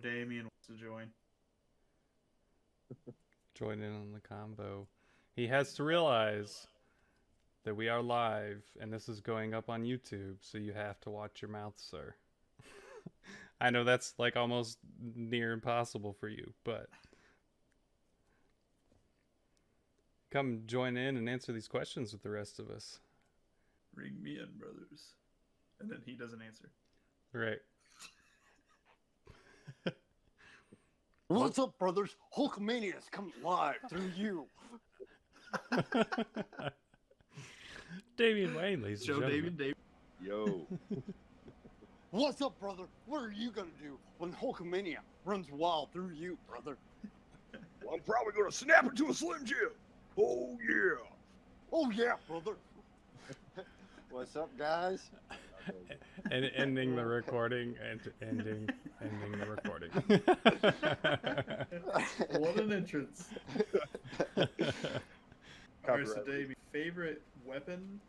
Damien wants to join. Join in on the convo. He has to realize that we are live and this is going up on YouTube, so you have to watch your mouth, sir. I know that's like almost near impossible for you, but come join in and answer these questions with the rest of us. Ring me in, brothers. And then he doesn't answer. Right. What's up, brothers? Hulkamania is coming live through you. Damian Wayne, ladies and Show gentlemen. David. Yo. What's up, brother? What are you gonna do when Hulkamania runs wild through you, brother? Well, I'm probably gonna snap into a Slim Jim. Oh yeah. Oh yeah, brother. What's up, guys? And ending the recording and ending the recording. What an entrance. Alright, so Dave, favorite weapon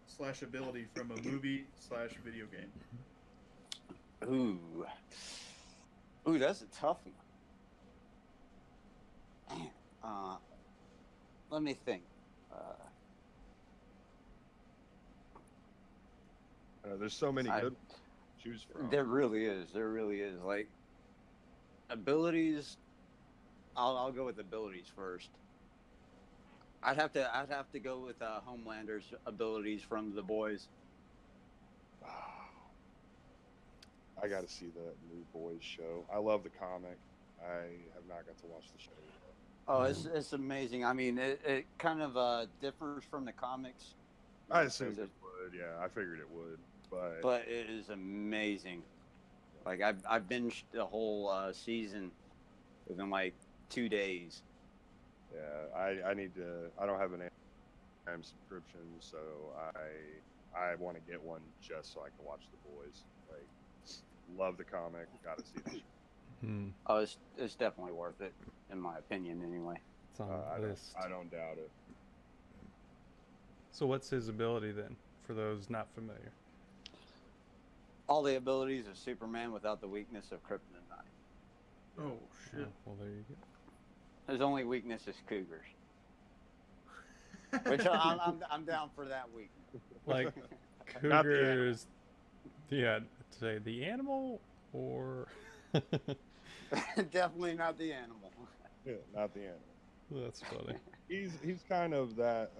/ ability from a movie / video game? Ooh, that's a tough one. Man, let me think. There's so many good ones to choose from. There really is. Like abilities. I'll go with abilities first. I'd have to go with Homelander's abilities from The Boys. I got to see the new Boys show. I love the comic. I have not got to watch the show yet. Oh, it's amazing. I mean, it kind of differs from the comics. I assumed it would. Yeah, I figured it would. But it is amazing. Like I've binged the whole season within like 2 days. Yeah, I need to. I don't have an Amazon subscription, so I want to get one just so I can watch The Boys. Like, love the comic. Got to see the show. Oh, it's definitely worth it, in my opinion, anyway. It's on the list. I don't doubt it. So what's his ability then, for those not familiar? All the abilities of Superman without the weakness of kryptonite. Oh, shit. Oh, well, there you go. His only weakness is cougars. Which I'm down for that weakness. Like, cougars, yeah, say the animal or... Definitely not the animal. Yeah, not the animal. That's funny. He's kind of that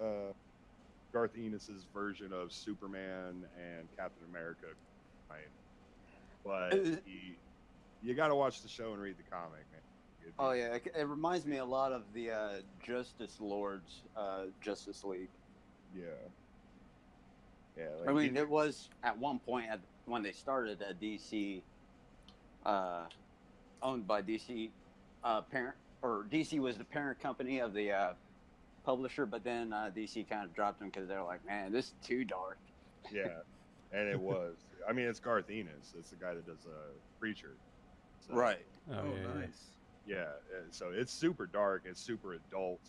Garth Ennis's version of Superman and Captain America, right? But you got to watch the show and read the comic, man. Oh yeah, it reminds me a lot of the Justice Lord's Justice League. Yeah. Yeah. Like I mean, it was at one point when they started a DC, owned by DC, parent, or DC was the parent company of the publisher, but then DC kind of dropped them because they're like, man, this is too dark. Yeah, and it was. I mean, it's Garth Ennis. It's the guy that does Preacher. So, Right. Oh, yeah, nice. Yeah, so it's super dark. It's super adult.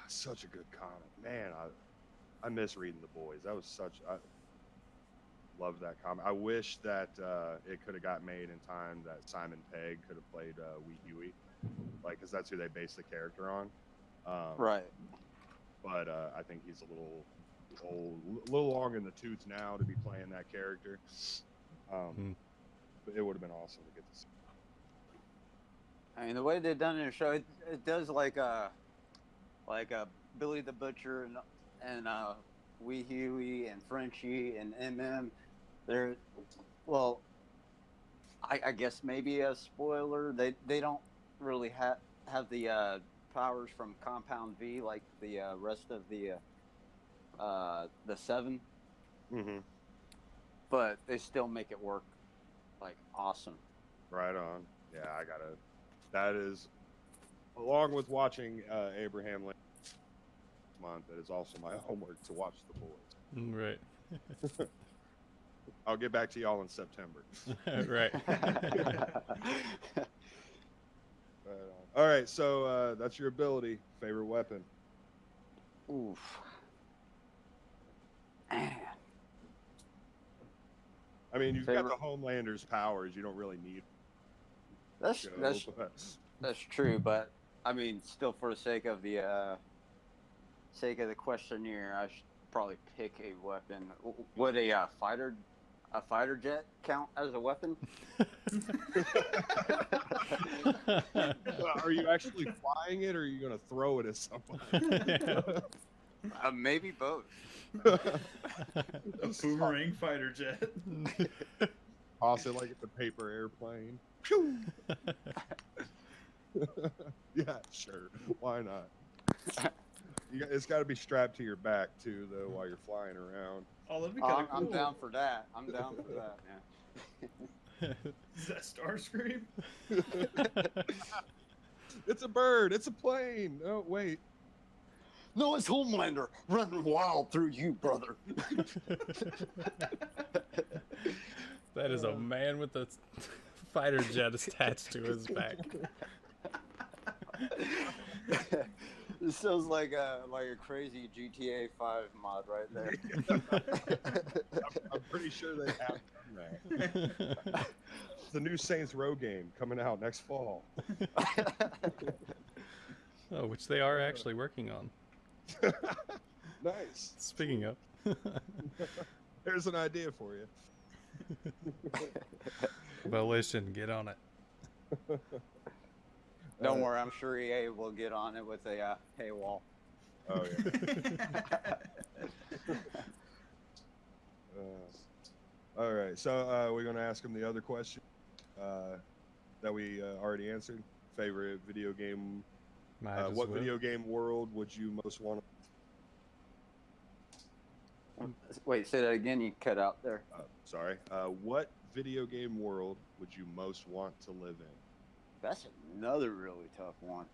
Such a good comic, man. I miss reading The Boys. That was such. I love that comic. I wish that it could have got made in time that Simon Pegg could have played Wee Huey, like, because that's who they based the character on. Right. But I think he's a little long in the tooth now to be playing that character. But it would have been awesome to get to see. I mean, the way they've done it in the show, it does like Billy the Butcher and Wee Huey and Frenchie and MM. They're, well, I guess maybe a spoiler. They don't really have the powers from Compound V like the rest of the Seven. Mm-hmm. But they still make it work like awesome. Right on. Yeah, I gotta. That is, along with watching Abraham Lincoln this month, that is also my homework to watch The Boys. Right. I'll get back to y'all in September. Right. All right, so that's your ability. Favorite weapon? Oof. Man. I mean, you've got Favorite- the Homelander's powers. You don't really need. That's You know, that's but- that's true, but I mean, still for the sake of the questionnaire, I should probably pick a weapon. Would a fighter jet count as a weapon? Are you actually flying it, or are you going to throw it at somebody? Maybe both. A boomerang fighter jet. Toss it like it's a paper airplane. Pew! Yeah, sure. Why not? It's got to be strapped to your back too, though, while you're flying around. Oh, that'd be kind of cool. I'm down for that. I'm down for that, man. Is that Starscream? It's a bird. It's a plane. Oh, wait. No, it's Homelander running wild through you, brother. That is a man with a fighter jet attached to his back. This sounds like a crazy GTA 5 mod right there. I'm pretty sure they have done that. It's the new Saints Row game coming out next fall. Oh, which they are actually working on. Nice. Speaking of. There's an idea for you. Volition, get on it. Don't worry, I'm sure EA will get on it with a paywall. Oh yeah. All right. So we're gonna ask him the other question that we already answered. Favorite video game? Might as What well. video game world would you most want? Wait, say that again. You cut out there. Sorry. What video game world would you most want to live in? That's another really tough one.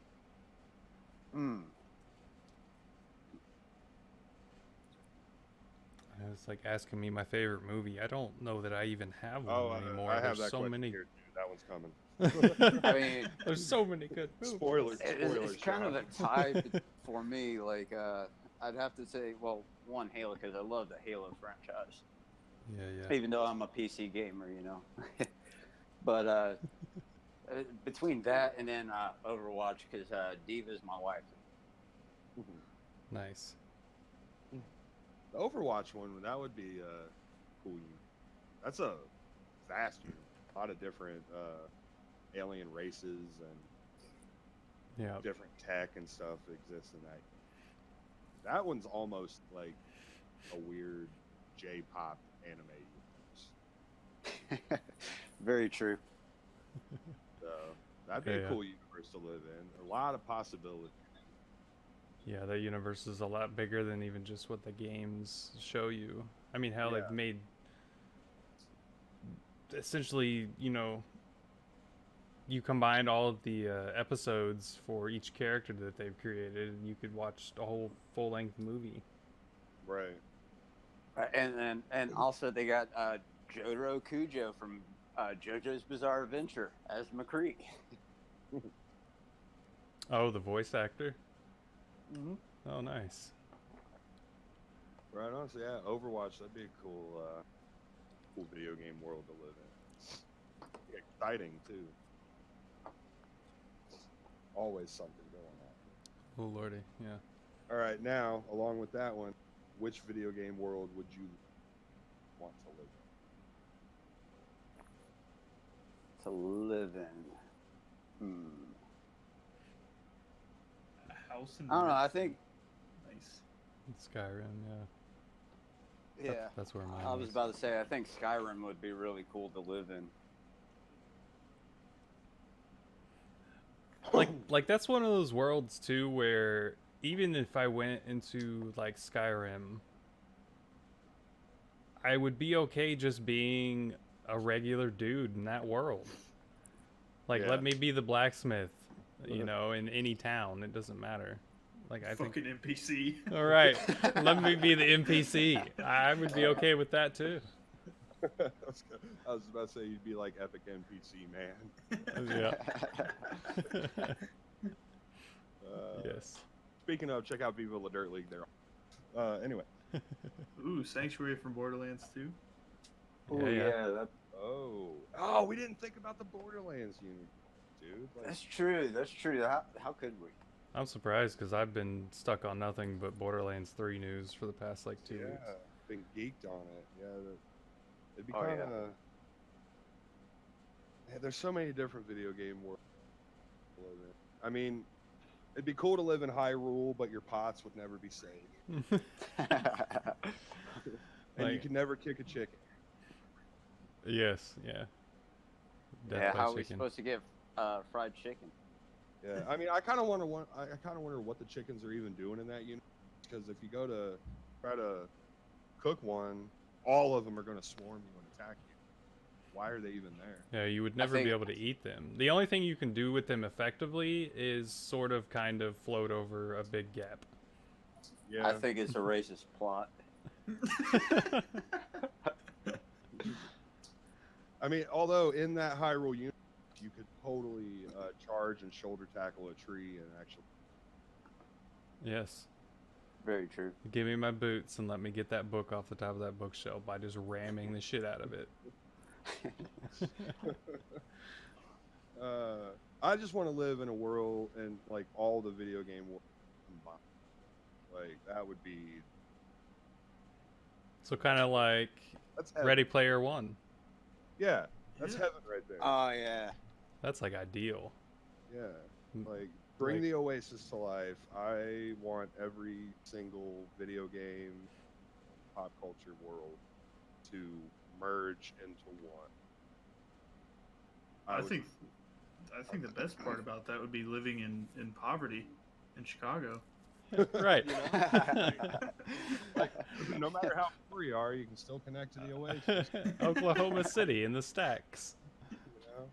It's like asking me my favorite movie. I don't know that I even have one Oh, anymore. I have There's that so question many. here too. That one's coming. I mean, There's so many good movies. Spoilers. it's kind of a tie for me. Like, I'd have to say, well, one, Halo, because I love the Halo franchise. Yeah, yeah. Even though I'm a PC gamer, you know. But between that and then Overwatch, because Diva's my wife. Nice. The Overwatch one, that would be cool. That's a vast universe. A lot of different alien races and Yeah. different tech and stuff exists in that. That one's almost like a weird J-pop anime universe. Very true. So that'd be Yeah, a yeah. cool universe to live in. A lot of possibilities. Yeah, that universe is a lot bigger than even just what the games show you. I mean, how Yeah. they've made essentially, you know, you combined all of the episodes for each character that they've created, and you could watch a whole full-length movie. Right. And also they got Jotaro Kujo from JoJo's Bizarre Adventure as McCree. Oh, the voice actor. Mm-hmm. Oh, nice. Right on. So yeah, Overwatch, that'd be a cool cool video game world to live in. Exciting too. Always something going on. Oh, lordy, yeah. All right, now along with that one, which video game world would you want to live in? To live in. A house in I don't know. I Richmond. think. Nice. Skyrim, yeah. Yeah. That's where mine I was is. about to say. I think Skyrim would be really cool to live in. Like that's one of those worlds too where even if I went into like Skyrim, I would be okay just being a regular dude in that world. Like Yeah. let me be the blacksmith, you know, in any town. It doesn't matter. Like I think. Fucking NPC. All right, let me be the NPC. I would be okay with that too. I was about to say you'd be like epic NPC man. Yeah. Yes. Speaking of, check out Viva La Dirt League there. Anyway, Ooh, Sanctuary from Borderlands 2. Oh Yeah. yeah, Oh, we didn't think about the Borderlands unit, dude. Like, that's true. That's true. How could we? I'm surprised because I've been stuck on nothing but Borderlands 3 news for the past like 2 weeks. been geeked on it. Yeah, it'd be Oh, kind yeah. of. Yeah, there's so many different video game worlds to live in. I mean, it'd be cool to live in Hyrule, but your pots would never be safe, and you Like- could never kick a chicken. Yes, yeah. Death Yeah, by how are we chicken. supposed to get fried chicken? Yeah, I mean, I kind of wonder what the chickens are even doing in that unit, because if you go to try to cook one, all of them are going to swarm you and attack you. Why are they even there? Yeah, you would never be able to eat them. The only thing you can do with them effectively is sort of kind of float over a big gap. Yeah, I think it's a racist plot. I mean, although in that Hyrule unit, you could totally charge and shoulder tackle a tree and actually. Yes. Very true. Give me my boots and let me get that book off the top of that bookshelf by just ramming the shit out of it. I just want to live in a world and like all the video game world combined. Like that would be. So kind of like That's heaven. Ready Player One. Yeah, that's Yeah. heaven right there. Oh yeah. That's like ideal. Yeah, Mm, like bring like- the Oasis to life. I want every single video game, pop culture world to merge into one. I would- think the best part about that would be living in poverty in Chicago. Right. no matter how poor you are, you can still connect to the Oasis. Oklahoma City in the stacks. You know?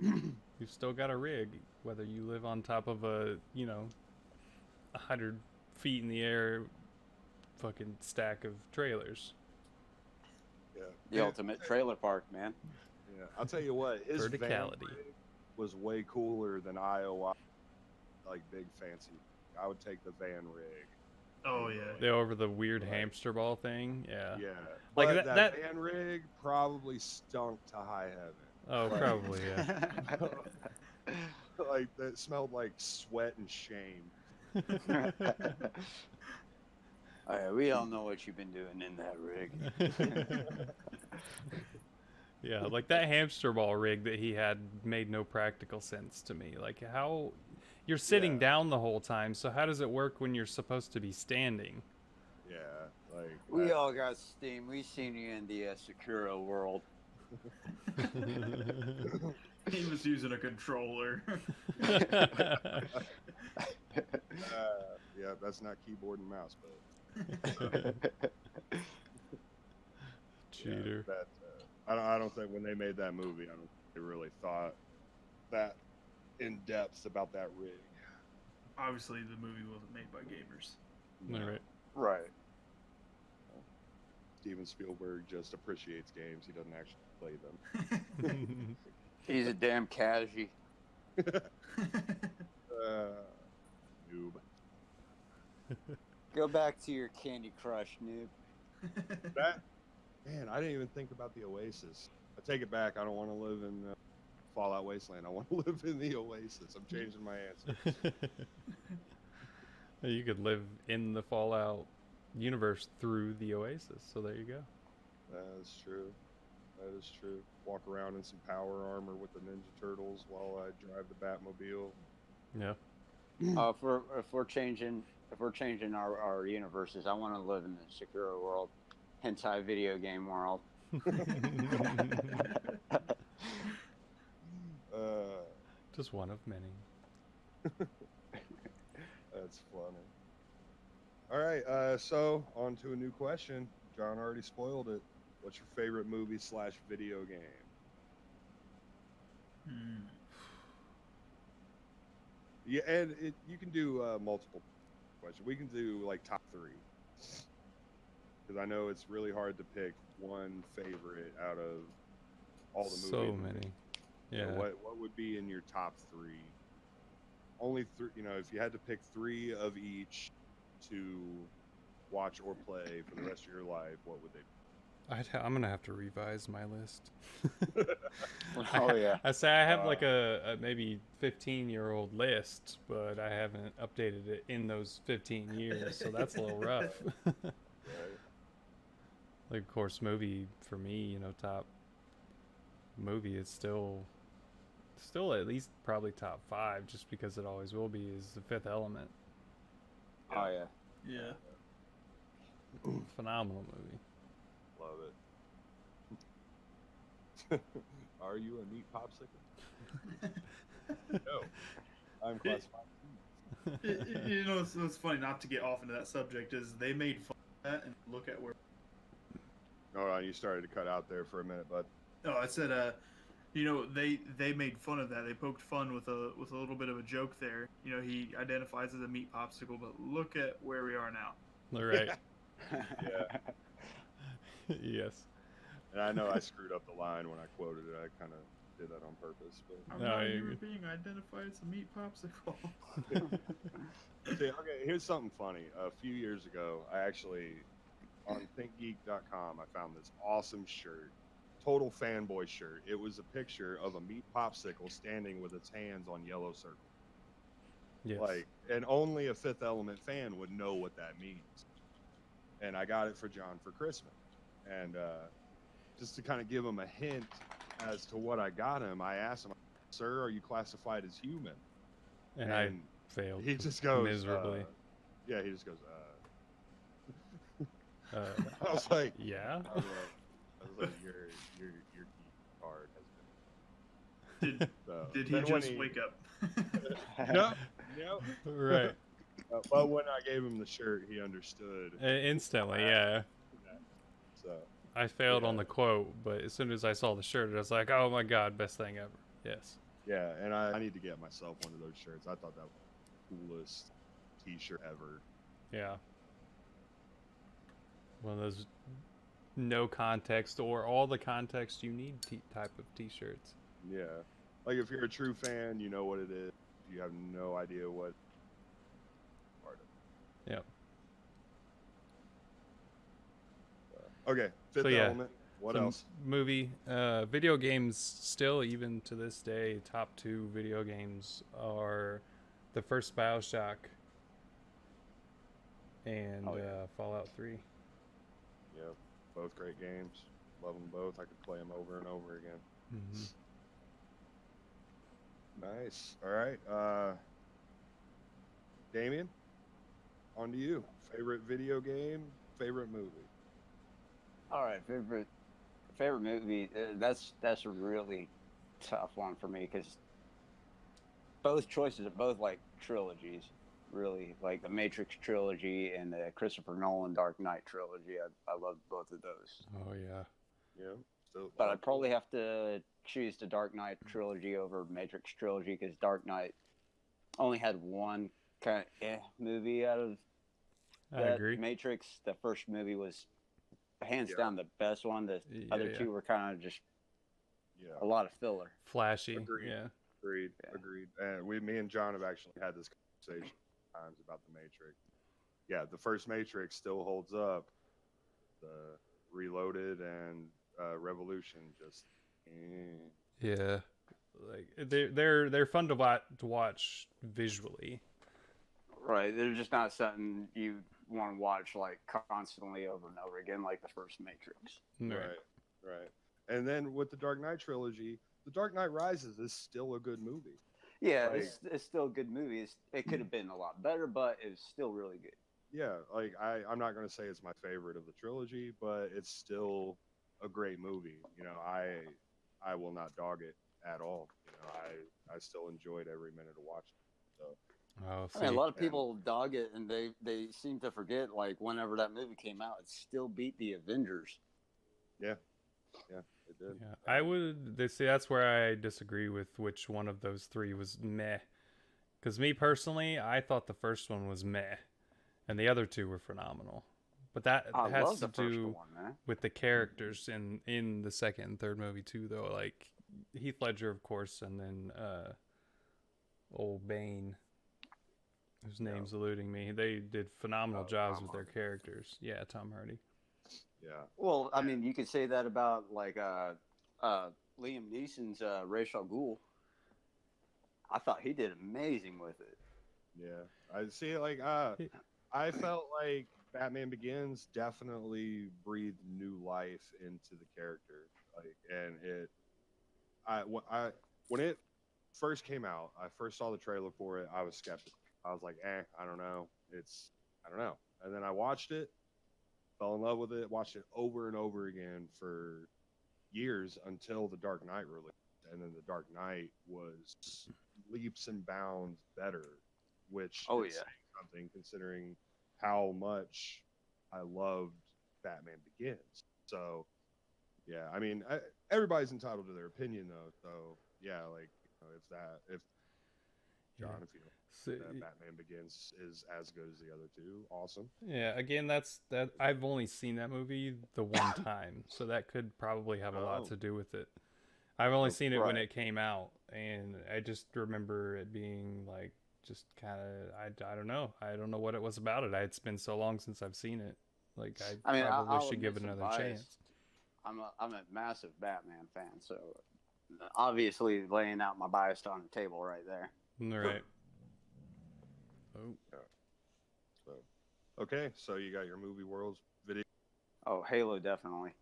Yeah. You've still got a rig, whether you live on top of a, 100 feet in the air fucking stack of trailers. Yeah. The ultimate trailer park, man. Yeah. I'll tell you what, his van Verticality. rig was way cooler than Iowa. Like big fancy. I would take the van rig. Oh yeah. They over the weird Right. hamster ball thing. Yeah. Yeah. Like But that- that van rig probably stunk to high heaven. Oh, Right. probably, yeah. Like that smelled like sweat and shame. Oh, yeah, we all know what you've been doing in that rig. Yeah, like that hamster ball rig that he had made no practical sense to me. Like how you're sitting Yeah. down the whole time, so how does it work when you're supposed to be standing? Yeah, like We that- all got steam. We seen you in the Sakura world. He was using a controller. yeah, that's not keyboard and mouse, but Cheater. yeah, that I don't think when they made that movie, I don't think they really thought that in depth about that rig. Obviously, the movie wasn't made by gamers. All right. Right. Steven Spielberg just appreciates games; he doesn't actually play them. He's a damn cashy. Noob. Go back to your Candy Crush, noob. That man, I didn't even think about the Oasis. I take it back. I don't want to live in Fallout Wasteland. I want to live in the Oasis. I'm changing my answer. You could live in the Fallout universe through the Oasis, so there you go. That is true. That is true. Walk around in some power armor with the Ninja Turtles while I drive the Batmobile. Yeah. If we're changing our universes, I want to live in the Sakura world, hentai video game world. Just one of many. That's funny. All right, so on to a new question. John already spoiled it. What's your favorite movie / video game? Hmm. Yeah, and you can do multiple questions. We can do like top 3. Because I know it's really hard to pick one favorite out of all the movies. So many. Yeah. What would be in your top 3? Only 3. If you had to pick 3 of each to watch or play for the rest of your life, what would they be? I'm gonna have to revise my list. Oh yeah. I say I have like a maybe 15-year-old list, but I haven't updated it in those 15 years, so that's a little rough. Right. Like, of course, movie for me, you know, top movie is still at least probably top 5, just because it always will be, is The Fifth Element. Oh yeah. Yeah. Phenomenal movie. Love it. Are you a neat popsicle? No, I'm classified. You know, it's funny, not to get off into that subject, is they made fun of that, and look at where. Hold on, you started to cut out there for a minute, but No, I said, you know, they made fun of that. They poked fun with a little bit of a joke there. You know, he identifies as a meat popsicle, but look at where we are now. Right. yeah. Yes. And I know I screwed up the line when I quoted it. I kind of did that on purpose, but I'm No, not you're even good. being identified as a meat popsicle. see, okay, here's something funny. A few years ago, I actually on thinkgeek.com I found this awesome shirt, total fanboy shirt. It was a picture of a meat popsicle standing with its hands on yellow circle. Yes. Like, and only a Fifth Element fan would know what that means. And I got it for John for Christmas. And just to kind of give him a hint as to what I got him, I asked him, "Sir, are you classified as human?" and I failed he just goes miserably. Yeah, he just goes, Uh, I was like, yeah. I was like, your key card has been. Did So, did he then when just wake up? No. Right. But when I gave him the shirt, he understood. Instantly, yeah. So I failed on Yeah. the quote, but as soon as I saw the shirt, I was like, "Oh my god, best thing ever!" Yes. yeah, and I need to get myself one of those shirts. I thought that was the coolest T-shirt ever. Yeah. One of those no context or all the context you need type of T-shirts. Yeah, like if you're a true fan, you know what it is. If you have no idea what part of it. Yep. Okay, Fifth So, yeah. Element. What So, else? Movie, video games. Still, even to this day, top 2 video games are the first BioShock and Oh, yeah. Fallout 3. Yeah, both great games. Love them both. I could play them over and over again. Mm-hmm. Nice. All right. Damien, on to you. Favorite video game, favorite movie. All right, favorite movie. That's a really tough one for me because both choices are both like trilogies. Really, like the Matrix trilogy and the Christopher Nolan Dark Knight trilogy. I love both of those. Oh yeah. Yeah. Still, But I'd probably have to choose the Dark Knight trilogy over Matrix trilogy because Dark Knight only had one kind of movie out of I that. agree. Matrix, the first movie was hands Yeah. down the best one. The other Yeah. two were kind of just Yeah. a lot of filler. Flashy. Agreed. Yeah. Agreed. Yeah. Agreed. And me and John have actually had this conversation times about the Matrix. Yeah, the first Matrix still holds up. The Reloaded and Revolution just. Yeah. Like they're fun to watch visually. Right, they're just not something you want to watch like constantly over and over again, like the first Matrix. Right. And then with the Dark Knight trilogy, The Dark Knight Rises is still a good movie. Yeah, Like- it's still a good movie. It could have been a lot better, but it's still really good. Yeah, like I'm not going to say it's my favorite of the trilogy, but it's still a great movie. You know, I will not dog it at all. You know, I still enjoyed every minute of watching it. So Oh, I mean, a see. lot of people dog it, and they seem to forget, like, whenever that movie came out, it still beat the Avengers. yeah, it did. Yeah, I would. See, that's where I disagree with which one of those 3 was meh. Because me personally, I thought the first one was meh, and the other 2 were phenomenal. But that I has love to the first do one, man. with the characters in the second and third movie too, though. Like Heath Ledger, of course, and then old Bane, whose name's eluding me. They did phenomenal jobs Tom with their Hardy. characters. Yeah, Tom Hardy. Yeah. Well, I mean, you could say that about like Liam Neeson's Ra's al Ghul. I thought he did amazing with it. Yeah. I see. Like, I felt like Batman Begins definitely breathed new life into the character. Like, and when it first came out, I first saw the trailer for it. I was skeptical. I was like, I don't know. I don't know. And then I watched it, fell in love with it, watched it over and over again for years until The Dark Knight released. And then The Dark Knight was leaps and bounds better, which Oh is yeah. saying something considering how much I loved Batman Begins. So, yeah, I mean, everybody's entitled to their opinion, though. So, yeah, like, if John, if you know So, that Batman Begins is as good as the other two, awesome. yeah, again, that I've only seen that movie the one time, so that could probably have a lot Oh. to do with it. I've only seen it when Right. it came out, and I just remember it being like just kind of I don't know. I don't know what it was about it. It's been so long since I've seen it. Like I I mean, probably I'll should give admit it some another bias. chance. I'm a massive Batman fan, so obviously laying out my bias on the table right there. Right. Oh. Yeah. So, okay, so you got your movie worlds video. Oh, Halo definitely.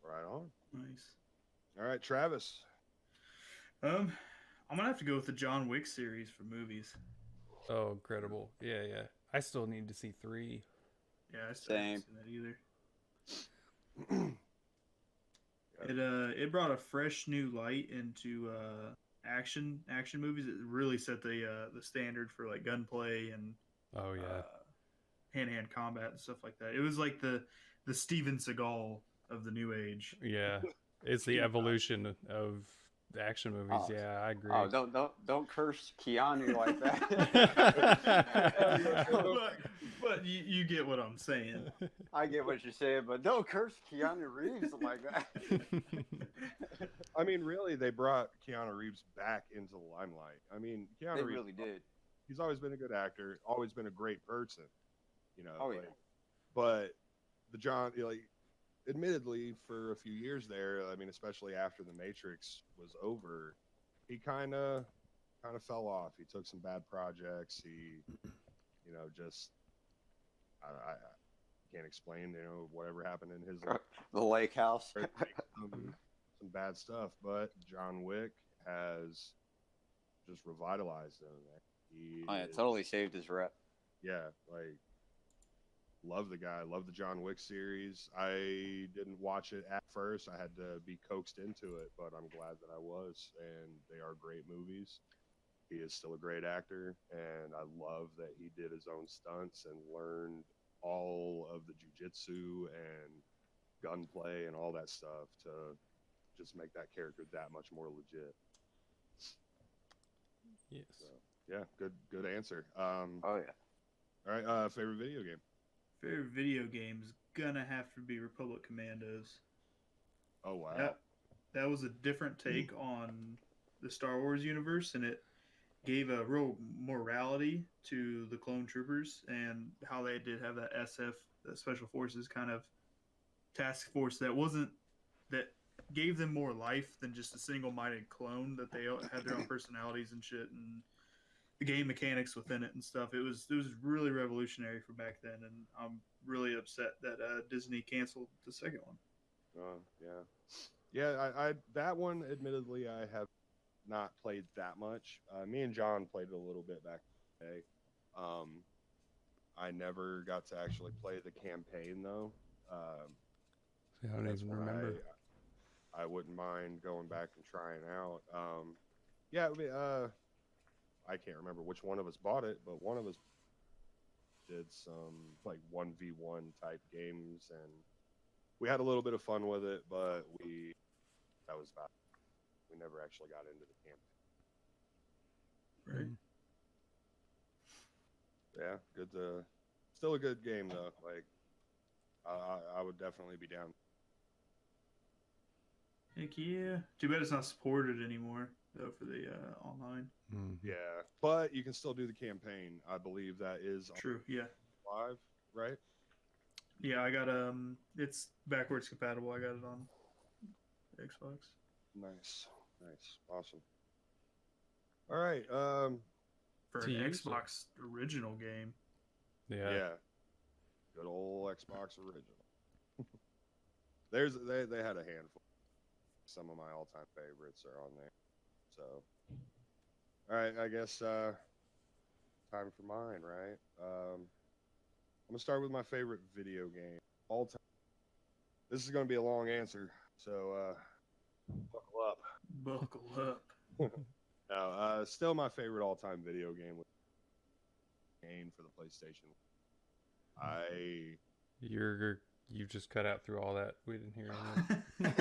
Right on. Nice. All right, Travis. I'm gonna have to go with the John Wick series for movies. Oh, incredible. Yeah, yeah. I still need to see 3. Yeah, I still haven't Same. seen that either. Yeah. It brought a fresh new light into action movies. It really set the standard for like gunplay and Oh yeah. hand to hand combat and stuff like that. It was like the Steven Seagal of the new age. Yeah. It's the evolution of the action movies. Oh. Yeah, I agree. Oh, don't curse Keanu like that. but you get what I'm saying. I get what you're saying, but don't curse Keanu Reeves like that. I mean, really, they brought Keanu Reeves back into the limelight. I mean, Keanu They Reeves, really did. he's always been a good actor, always been a great person, you know. Oh, like, yeah. But the John, like, admittedly, for a few years there, I mean, especially after The Matrix was over, he kind of fell off. He took some bad projects. He, just I can't explain, whatever happened in his life. The Lake House. some bad stuff, but John Wick has just revitalized him. Oh, yeah, totally saved his rep. Yeah, like, love the guy. Love the John Wick series. I didn't watch it at first. I had to be coaxed into it, but I'm glad that I was. And they are great movies. He is still a great actor, and I love that he did his own stunts and learned all of the jujitsu and gunplay and all that stuff to just make that character that much more legit. Yes. So, yeah, good answer. Oh yeah. All right, favorite video game. Favorite video game's gonna have to be Republic Commandos. Oh wow. That was a different take on the Star Wars universe, and it gave a real morality to the clone troopers and how they did have that SF, the Special Forces kind of task force that gave them more life than just a single-minded clone, that they had their own personalities and shit, and the game mechanics within it and stuff. It was really revolutionary for back then, and I'm really upset that Disney canceled the second one. I that one, admittedly, I have not played that much. Me and John played it a little bit back in the day. I never got to actually play the campaign though. I don't even remember. I wouldn't mind going back and trying out. I can't remember which one of us bought it, but one of us did some like 1v1 type games, and we had a little bit of fun with it, but that was about it. We never actually got into the campaign. Right. Yeah, good. Still a good game though. Like, I would definitely be down. Heck yeah. Too bad it's not supported anymore though for the online. Mm-hmm. Yeah, but you can still do the campaign. I believe that is True. Yeah. live, right? Yeah, I got it's backwards compatible. I got it on Xbox. Nice, nice, awesome. All right. For To an use it. Xbox original game. Yeah. Yeah, good old Xbox original. They had a handful. Some of my all-time favorites are on there. So, all right, I guess time for mine, right? I'm gonna start with my favorite video game all time. This is gonna be a long answer, so buckle up. Buckle up. No, still my favorite all-time video game was game for the PlayStation. You just cut out through all that. We didn't hear any.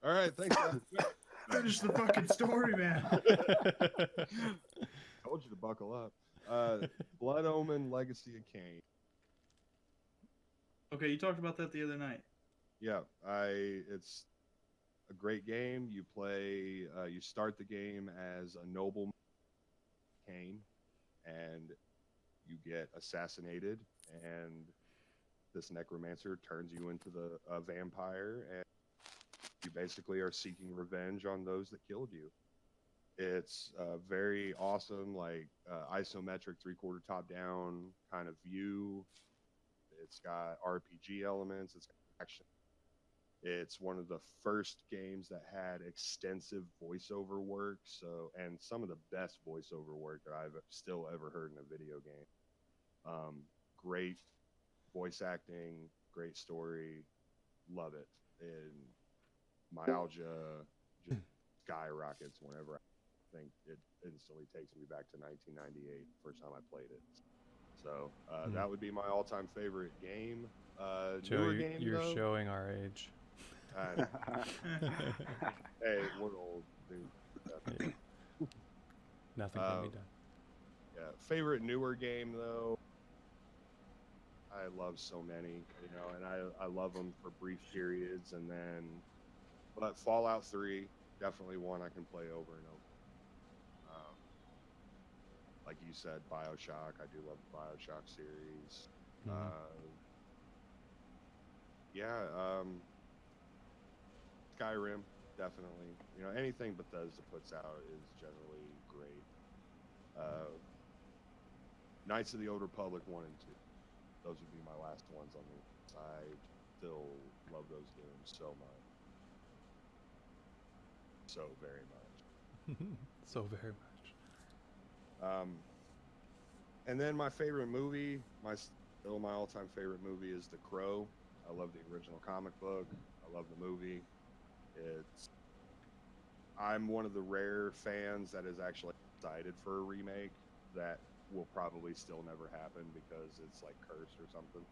All right, thanks. Finish the fucking story, man. Told you to buckle up. Blood Omen: Legacy of Kain. Okay, you talked about that the other night. Yeah, it's a great game. You play, you start the game as a noble Kain, and you get assassinated, and this necromancer turns you into the vampire, and you basically are seeking revenge on those that killed you. It's very awesome, like isometric 3/4 top down kind of view. It's got RPG elements. It's got action. It's one of the first games that had extensive voiceover work. So, and some of the best voiceover work that I've still ever heard in a video game. Great voice acting, great story. Love it. And nostalgia just skyrockets whenever I think it instantly takes me back to 1998, first time I played it. So that would be my all-time favorite game. Joe, Newer game, you're though. showing our age. Hey, we're old, dude. Nothing can be done. Yeah, favorite newer game though. I love so many, and I love them for brief periods, and then, but Fallout 3 definitely one I can play over and over. Like you said, BioShock. I do love the BioShock series. Skyrim, definitely. Anything Bethesda puts out is generally great. Knights of the Old Republic 1 and 2. Those would be my last ones on the list. I still love those games so much. So very much. So very much. And then my favorite movie, my all-time favorite movie is The Crow. I love the original comic book. I love the movie. I'm one of the rare fans that is actually excited for a remake that will probably still never happen because it's like cursed or something.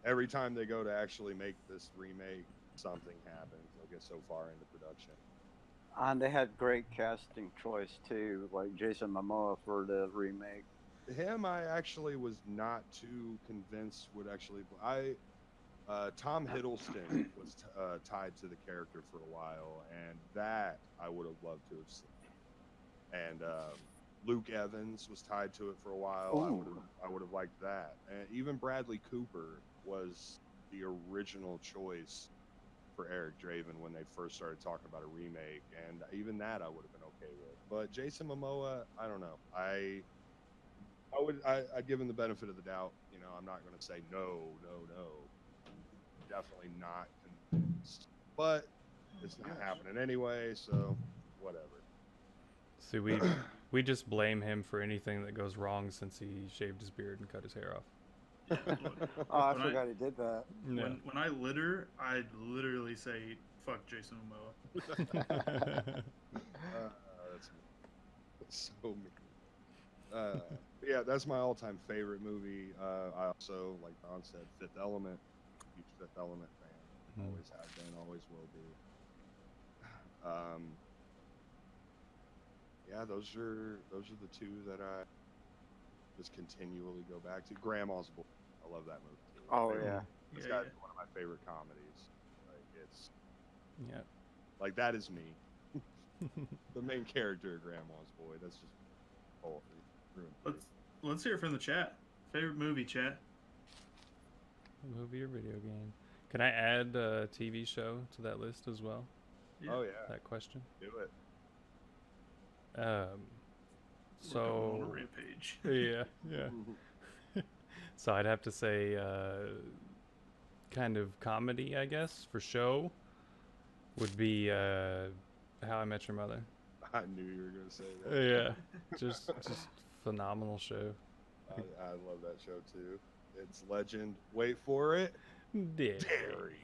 Every time they go to actually make this remake, something happens. They'll get so far into production. And they had great casting choice too, like Jason Momoa for the remake. Him, I actually was not too convinced would actually. Tom Hiddleston was tied to the character for a while, and that I would have loved to have seen. And Luke Evans was tied to it for a while. I would have liked that. And even Bradley Cooper was the original choice for Eric Draven when they first started talking about a remake, and even that I would have been okay with. But Jason Momoa, I don't know. I'd give him the benefit of the doubt. I'm not going to say no. Definitely not convinced. But it's not happening anyway, so whatever. See, we just blame him for anything that goes wrong since he shaved his beard and cut his hair off. I forgot he did that. Yeah. When I litter, I literally say "fuck Jason Momoa." That's so mean. Yeah, that's my all-time favorite movie. I also, like Don said, Fifth Element. Huge Fifth Element fan. Always have been, always will be. Yeah, those are the two that I just continually go back to. Grandma's Boy. I love that movie too. Oh yeah. It's got one of my favorite comedies. Like it's Yeah. like that is me. The main character of Grandma's Boy. That's just Let's hear it from the chat. Favorite movie, chat. Movie or video game? Can I add a TV show to that list as well? Yeah. Oh yeah, That question. do it. We're going on So a rampage. yeah. So I'd have to say kind of comedy, I guess, for show would be How I Met Your Mother. I knew you were gonna say that. Yeah. Just phenomenal show. I love that show too. It's legend. Wait for it. Dairy. Dairy.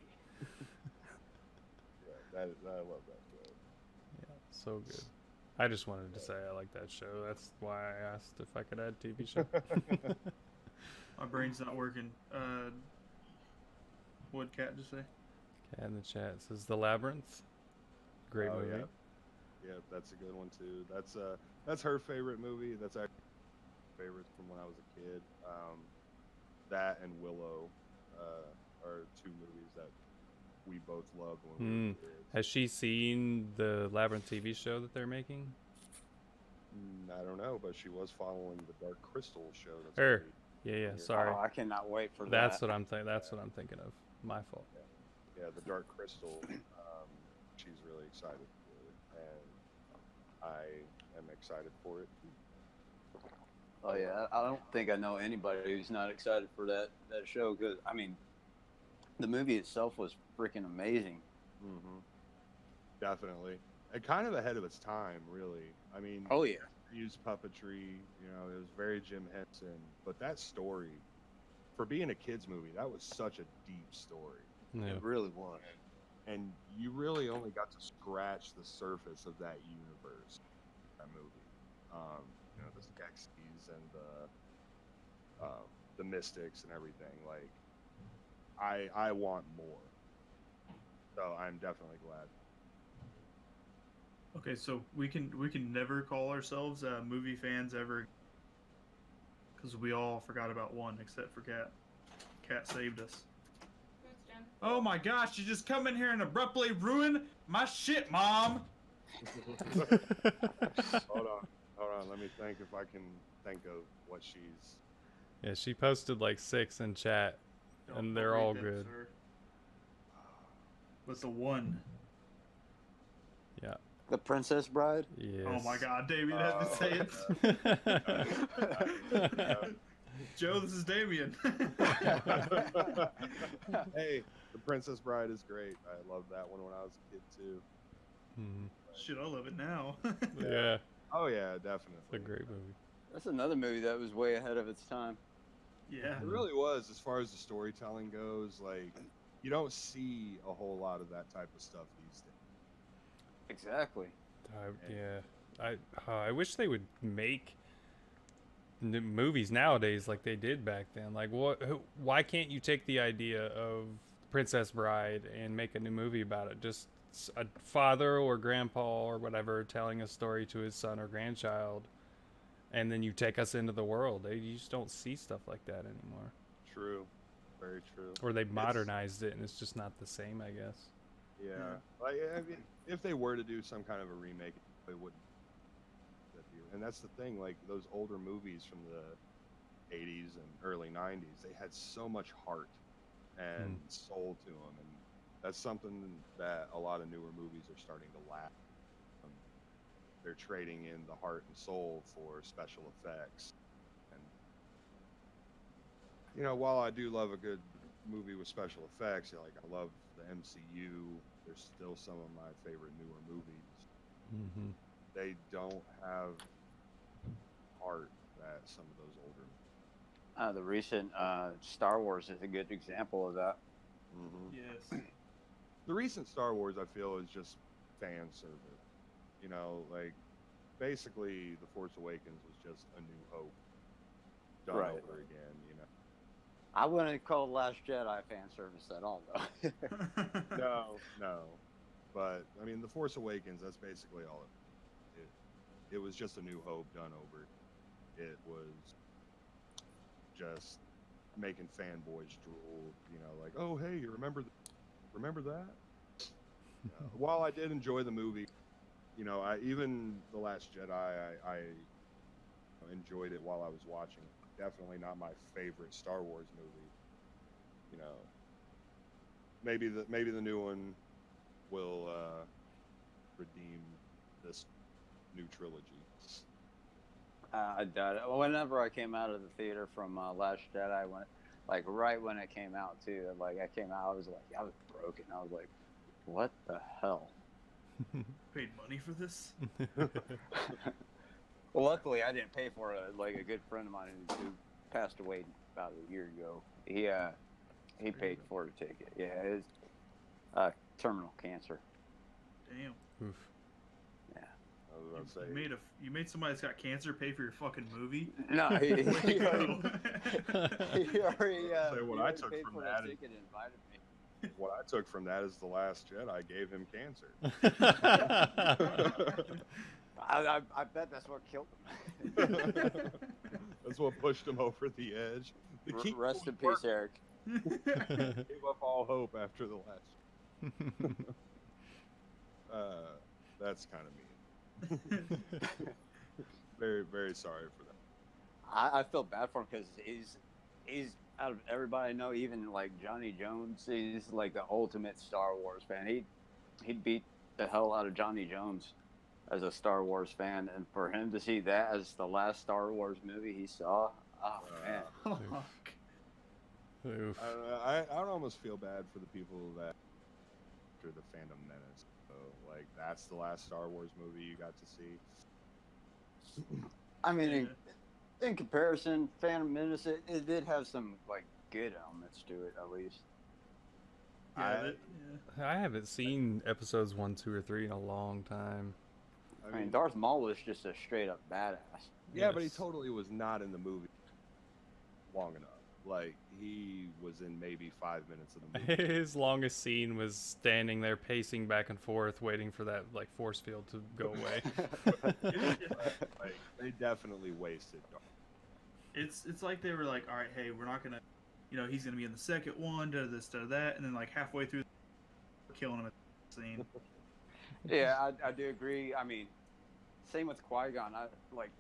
Yeah, I love that show. Yeah, so good. I just wanted to say I like that show. That's why I asked if I could add TV show. My brain's not working. What'd Cat just say? Cat in the chat says The Labyrinth. Great Oh, movie. yeah. Yeah, that's a good one too. That's her favorite movie. That's actually favorites from when I was a kid. That and Willow are two movies that we both loved when we were kids. Has she seen the Labyrinth TV show that they're making? I don't know, but she was following the Dark Crystal show. That's Her. gonna Yeah, sorry. Oh, I cannot wait for That's that. what I'm thinking of. My fault. yeah, the Dark Crystal. She's really excited for it, and I am excited for it. Oh yeah, I don't think I know anybody who's not excited for that show, because I mean, the movie itself was freaking amazing. Mm-hmm. Definitely, and kind of ahead of its time, really. I mean, Oh yeah, used puppetry. You know, it was very Jim Henson, but that story, for being a kids movie, that was such a deep story, Yeah. it really was. and you really only got to scratch the surface of that universe. That movie, you know, the Skeksis and the Mystics and everything. Like, I want more. So I'm definitely glad. Okay, so we can never call ourselves movie fans ever, because we all forgot about one except for Cat. Cat saved us. Who's Jen? Oh my gosh! You just come in here and abruptly ruin my shit, Mom. Hold on. Let me think if I can think of what she's. Yeah, she posted like 6 in chat. And they're read all them, good. sir. What's the one? Yeah. The Princess Bride. Yes. Oh my God, Damien had to say it. Joe, this is Damien. Hey, The Princess Bride is great. I loved that one when I was a kid too. Mhm. Shit, I love it now. Yeah, Oh yeah, definitely. it's a great movie. That's another movie that was way ahead of its time. Yeah. It really was, as far as the storytelling goes. Like, you don't see a whole lot of that type of stuff these days. Exactly. I wish they would make movies nowadays like they did back then. Like, why can't you take the idea of Princess Bride and make a new movie about it? Just a father or grandpa or whatever telling a story to his son or grandchild, and then you take us into the world. You just don't see stuff like that anymore. True, very true. Or they modernized it and it's just not the same, I guess. Yeah, Yeah. like, I mean, if they were to do some kind of a remake, they wouldn't. And that's the thing. Like, those older movies from the '80s and early '90s, they had so much heart and soul to them, and that's something that a lot of newer movies are starting to lack. They're trading in the heart and soul for special effects. And you know, while I do love a good movie with special effects, like, I love the MCU, there's still some of my favorite newer movies. Mm-hmm. They don't have heart that some of those older. The recent Star Wars is a good example of that. Yes. The recent Star Wars, I feel, is just fan service. You know, like, basically, The Force Awakens was just A New Hope done Right. over again. You know. I wouldn't call Last Jedi fan service at all, though. No. But I mean, The Force Awakens, that's basically all it was just A New Hope done over. It was just making fanboys drool, you know, like, oh hey, you remember that? While I did enjoy the movie, you know, even The Last Jedi, I enjoyed it while I was watching it. Definitely not my favorite Star Wars movie. You know, maybe the new one will redeem this new trilogy. I doubt it. Whenever I came out of the theater from Last Jedi, I went like right when it came out too. Like I came out, I was broken. I was like, what the hell? Paid money for this? Well, luckily I didn't pay for it. Like a good friend of mine who passed away about a year ago. He paid for the ticket. Yeah, it's terminal cancer. Damn. Oof. Yeah. I was about to say, You made somebody that's got cancer pay for your fucking movie? No, he Way to already, go. he already, Say what he I already took paid from for that the is- ticket and invited me. what I took from that is The Last Jedi gave him cancer. I bet that's what killed him. That's what pushed him over the edge. The key Rest in peace, Eric. gave up all hope after the last. That's kind of mean. Very, very sorry for that. I feel bad for him because he's out of everybody I know, even like Johnny Jones, he's like the ultimate Star Wars fan. He'd beat the hell out of Johnny Jones as a Star Wars fan, and for him to see that as the last Star Wars movie he saw, oh man. Fuck. Oof. I would almost feel bad for the people that after the Phantom Menace. So, like, that's the last Star Wars movie you got to see. I mean, Yeah. in comparison, Phantom Menace, it did have some like good elements to it at least. Yeah, I haven't seen episodes 1, 2, or 3 in a long time. I mean, Darth Maul was just a straight up badass. yeah, but he Yes. totally was not in the movie long enough. Like, he was in maybe 5 minutes of the movie. His longest scene was standing there pacing back and forth, waiting for that like force field to go away. Like, they definitely wasted Darth. It's like they were like, all right, hey, we're not gonna, he's gonna be in the second one, do this, do that, and then like halfway through, killing him at the scene. Yeah, I do agree. I mean, same with Qui-Gon.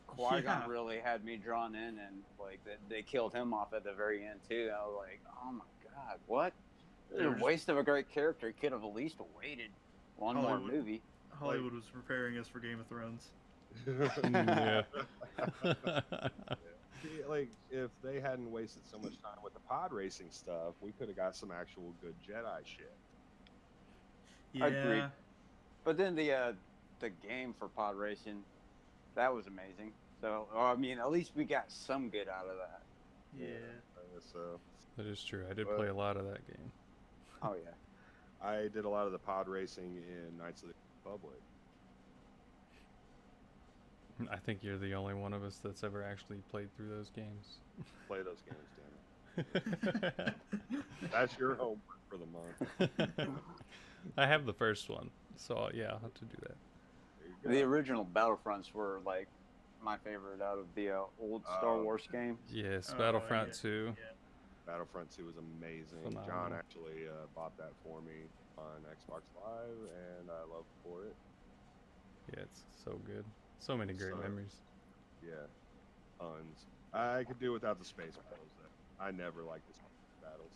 Qui-Gon Yeah. really had me drawn in, and like they killed him off at the very end too. I was like, oh my god, what? They A were just- waste of a great character. He could have at least waited one more Hollywood. movie. Hollywood was preparing us for Game of Thrones. Yeah. See, like, if they hadn't wasted so much time with the pod racing stuff, we could have got some actual good Jedi shit. Yeah. Agreed. But then the game for pod racing, that was amazing. So I mean, at least we got some good out of that. Yeah. So That is true. I did play a lot of that game. Oh yeah. I did a lot of the pod racing in Knights of the Republic. I think you're the only one of us that's ever actually played through those games. Play those games, damn it. That's your homework for the month. I have the first one, so yeah, I'll have to do that. There you go. The original Battlefronts were like my favorite out of the old Star Oh, Wars games. Yes, Oh, Battlefront yeah. 2. Battlefront 2 was amazing. John Phenomenal. actually bought that for me on Xbox Live, and I love for it. Yeah, it's so good. So many great So- memories. Yeah, tons. I could do without the space battles, though. I never liked the space battles.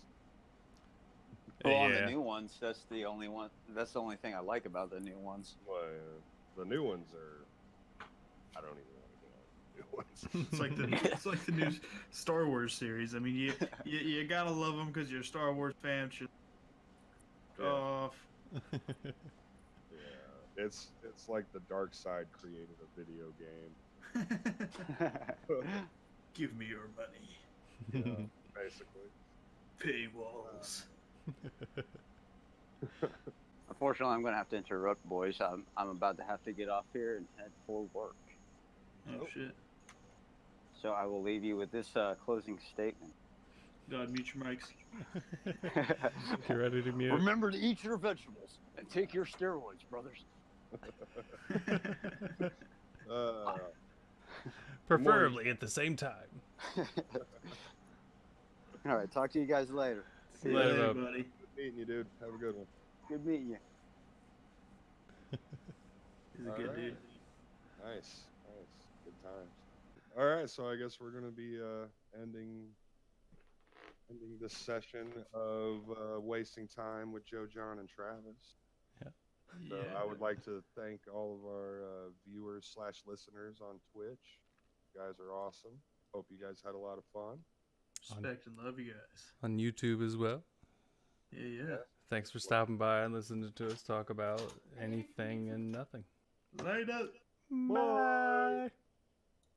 Well, on Yeah. the new ones, that's the only one. That's the only thing I like about the new ones. Well, the new ones are. I don't even want to get on the new ones. It's like the new Star Wars series. I mean, you gotta love them because you're a Star Wars fan. Should Yeah. off. Yeah, it's like the dark side created a video game. Give me your money. Yeah, basically. Paywalls. Unfortunately, I'm going to have to interrupt, boys. I'm about to have to get off here and head for work. Oh shit. So I will leave you with this closing statement. God, mute your mics. You ready to mute? Remember to eat your vegetables and take your steroids, brothers. Uh, Preferably at the same time. All right, talk to you guys later. See you Later, later, bub. buddy. good meeting you, dude. Have a good one. Good meeting you. He's a All good right. dude. Nice. Good times. All right, so I guess we're gonna be ending this session of wasting time with Joe, John, and Travis. So I would like to thank all of our viewers / listeners on Twitch. You guys are awesome. Hope you guys had a lot of fun. Respect and love you guys. On YouTube as well. Yeah. Thanks for stopping by and listening to us talk about anything and nothing. Later. Bye.